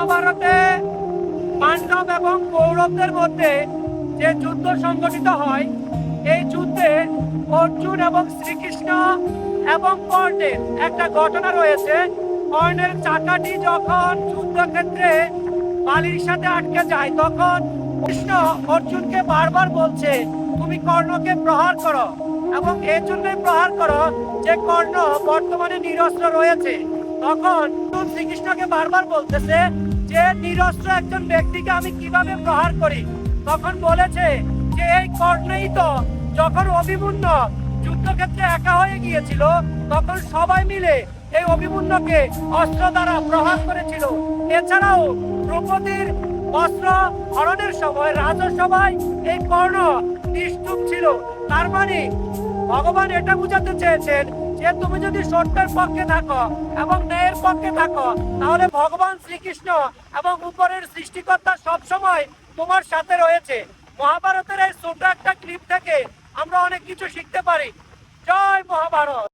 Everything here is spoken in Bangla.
মহাভারতে পাণ্ডব এবং কৌরবদের মধ্যে যে যুদ্ধ সংগঠিত হয়, এই যুদ্ধে অর্জুন এবং শ্রীকৃষ্ণ এবং কর্ণের একটা ঘটনা রয়েছে। কর্ণের চাকাটি যখন যুদ্ধক্ষেত্রে বালির সাথে আটকে যায়, তখন কৃষ্ণ অর্জুনকে বারবার বলছে তুমি কর্ণকে প্রহার করো, এবং এই জন্যই প্রহার করো যে কর্ণ বর্তমানে নিরস্ত্র রয়েছে। তখন শ্রীকৃষ্ণকে বারবার বলতেছে যে নিরস্ত্র একজন ব্যক্তিকে আমি কিভাবে প্রহার করি। তখন বলেছে যে এই কর্ণই তো যখন অভিমন্যু যুদ্ধক্ষেত্রে একা হয়ে গিয়েছিল, তখন সবাই মিলে এই অভিমন্যুকে অস্ত্র দ্বারা প্রহার করেছিল। এছাড়াও দ্রৌপদীর অস্ত্র হরণের সময় রাজসভায় এই কর্ণ নিষ্ঠুর ছিল। তার মানে ভগবান এটা বুঝাতে চেয়েছেন যে তুমি যদি সত্যের পক্ষে থাকো এবং ন্যায়ের পক্ষে থাকো, তাহলে ভগবান শ্রীকৃষ্ণ এবং উপরের সৃষ্টিকর্তা সবসময় তোমার সাথে রয়েছে। মহাভারতের এই ছোট একটা ক্লিপ থেকে আমরা অনেক কিছু শিখতে পারি। জয় মহাভারত।